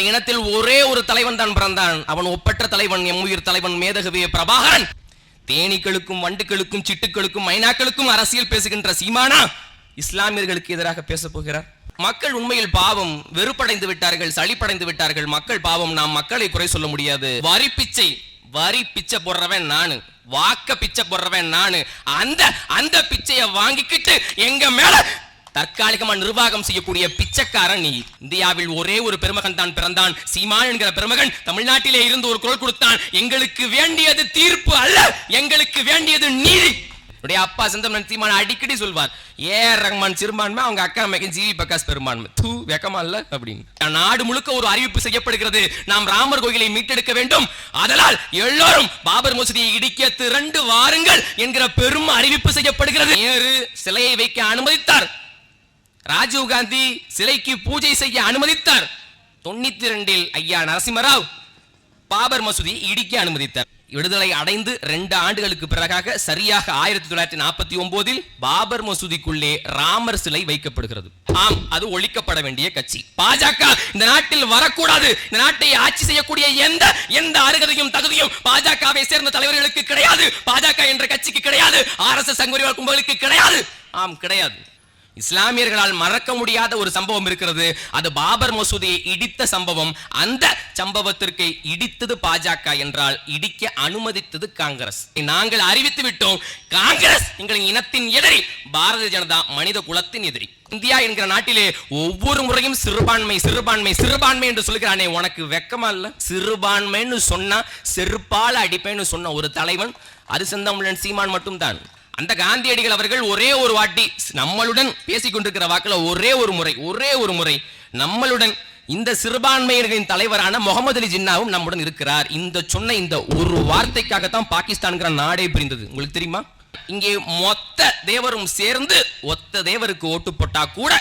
இனத்தில் ஒரே ஒரு தலைவன் தான் பிறந்தான். அவன் ஒப்பற்ற தலைவன், எம்முயிர் தலைவன் மேதகவே பிரபாகரன். தேனீக்களுக்கும் வண்டுகளுக்கும் சிட்டுக்களுக்கும் மைனாக்களுக்கும் அரசியல் பேசுகின்ற சீமானா இஸ்லாமியர்களுக்கு எதிராக பேச போகிறார். மக்கள் உண்மையில் பாவம் வெறுப்படைந்து விட்டார்கள், சளிப்படைந்து விட்டார்கள். மக்கள் பாவம், நாம் மக்களை குறை சொல்ல முடியாது. வரி பிச்சை போடுறவன் நானு, வாக்க பிச்சை போடுறவன் நானு. அந்த பிச்சையை வாங்கிக்கிட்டு எங்க மேல தற்காலிகமா நிர்வாகம் செய்யக்கூடிய பிச்சைக்காரன் நீ. இந்தியாவில் ஒரே ஒரு பெருமகன் தான் பிறந்தான், சீமான் என்கிற பெருமகன். தமிழ்நாட்டிலே இருந்து ஒரு குரல் கொடுத்தான், எங்களுக்கு வேண்டியது தீர்ப்பு அல்ல, எங்களுக்கு வேண்டியது நீதி. அப்பா செந்தமிழன் சீமான் அடிக்கடி சொல்வார், ரஹ்மான் சிறுபான்மை, அவங்க அக்கா மகன் ஜிவி பிரகாஷ் பெரும்பான்மை. வெக்கமா இல்ல அப்படின்னு. நாடு முழுக்க ஒரு அறிவிப்பு செய்யப்படுகிறது, நாம் ராமர் கோயிலை மீட்டெடுக்க வேண்டும், அதனால் எல்லோரும் பாபர் மசூதியை இடிக்க திரண்டு வாருங்கள் என்கிற பெரும் அறிவிப்பு செய்யப்படுகிறது. நேரு சிலையை வைக்க அனுமதித்தார், ராஜீவ் காந்தி சிலைக்கு பூஜை செய்ய அனுமதித்தார். 92 ஐயா நரசிம்மராவ் பாபர் மசூதியை இடிக்க அனுமதித்தார். விடுதலை அடைந்து 2 ஆண்டுகளுக்கு பிறகாக சரியாக 1949 பாபர் மசூதிக்குள்ளே ராமர் சிலை வைக்கப்படுகிறது. ஆம், அது ஒழிக்கப்பட வேண்டிய கட்சி பாஜக. இந்த நாட்டில் வரக்கூடாது. இந்த நாட்டை ஆட்சி செய்யக்கூடிய எந்த அருகதையும் தகுதியும் பாஜகவை சேர்ந்த தலைவர்களுக்கு கிடையாது, பாஜக என்ற கட்சிக்கு கிடையாது, RSS சங்கரிவால் கும்பலுக்கு கிடையாது. ஆம், கிடையாது. இஸ்லாமியர்களால் மறக்க முடியாத ஒரு சம்பவம் இருக்கிறது, அது பாபர் மசூதியை இடித்த சம்பவம். அந்த சம்பவத்திற்கு இடித்தது பாஜக என்றால் இடிக்க அனுமதித்தது காங்கிரஸ். நாங்கள் அறிவித்து விட்டோம், காங்கிரஸ் எங்களின் இனத்தின் எதிரி, பாரதிய ஜனதா மனித குலத்தின் எதிரி. இந்தியா என்கிற நாட்டிலே ஒவ்வொரு முறையும் சிறுபான்மை சிறுபான்மை சிறுபான்மை என்று சொல்கிறானே, உனக்கு வெக்கமா இல்ல? சிறுபான்மைன்னு சொன்னா செருப்பால அடிப்பேன்னு சொன்ன ஒரு தலைவன் அது செந்தமிழன் சீமான் மட்டும்தான். அந்த காந்தியடிகள் அவர்கள் ஒரே ஒரு வாட்டி நம்மளுடன் பேசிக் கொண்டிருக்கிற வாக்குல ஒரே ஒரு முறை நம்மளுடன் இந்த சிறுபான்மையினர்களின் தலைவரான முகமது அலி ஜின்னாவும் நம்முடன் இருக்கிறார். இந்த சொன்ன இந்த ஒரு வார்த்தைக்காகத்தான் பாகிஸ்தான்ங்கிற நாடே பிரிந்தது. உங்களுக்கு தெரியுமா? இங்கே மொத்த தேவரும் சேர்ந்து ஒத்த தேவருக்கு ஓட்டு போட்டா கூட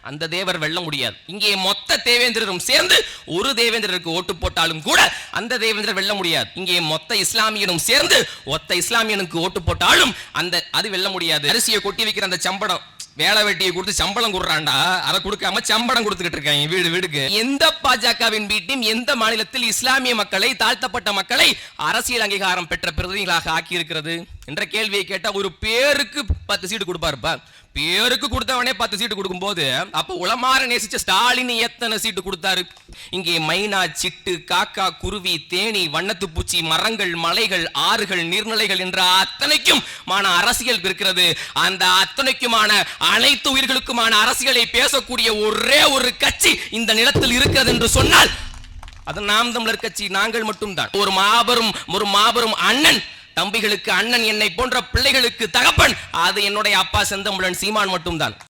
அந்த தேவர் வெல்ல முடியாது. இங்கே மொத்த தேவேந்திரரும் சேர்ந்து ஒரு தேவேந்திரருக்கு ஓட்டு போட்டாலும் கூட அந்த தேவேந்திரர் வெல்ல முடியாது. இங்கே மொத்த இஸ்லாமியனும் சேர்ந்து ஒத்த இஸ்லாமியனுக்கு ஓட்டு போட்டாலும் அது வெல்ல முடியாது. அரிசியை கொட்டி வைக்கிற அந்த சம்பளம், வேலை வெட்டியை கொடுத்து சம்பளம் கொடுறாண்டா, அதை கொடுக்காம சம்பளம் கொடுத்துக்கிட்டு இருக்காங்க வீடுக்கு. எந்த பாஜகவின் வீட்டையும் எந்த மாநிலத்தில் இஸ்லாமிய மக்களை, தாழ்த்தப்பட்ட மக்களை அரசியல் அங்கீகாரம் பெற்ற பிரதிநிதிகளாக ஆக்கி இருக்கிறது என்ற கேள்வியை கேட்டா ஒரு பேருக்கு 10 சீட்டு கொடுப்பாருப்பா. பேருக்கு கொடுத்தவனே 10 சீட்டு கொடுக்கும் போது அப்ப உளமாற நேசிச்ச ஸ்டாலின் எத்தனை சீட்டு கொடுத்தாரு? இங்கே மைனா, சிட்டு, காக்கா, குருவி, தேனி, வண்ணத்து பூச்சி, மரங்கள், மலைகள், ஆறுகள், நீர்நிலைகள் என்ற அத்தனைக்கும் அரசியல் இருக்கிறது. அந்த அத்தனைக்குமான அனைத்து உயிர்களுக்குமான அரசியலை பேசக்கூடிய ஒரே ஒரு கட்சி இந்த நிலத்தில் இருக்கிறது என்று சொன்னால் அது நாம் தமிழர் கட்சி, நாங்கள் மட்டும்தான். ஒரு மாபெரும் அண்ணன், தம்பிகளுக்கு அண்ணன், என்னை போன்ற பிள்ளைகளுக்கு தகப்பன், அது என்னுடைய அப்பா செந்தமிழன் சீமான் மட்டும்தான்.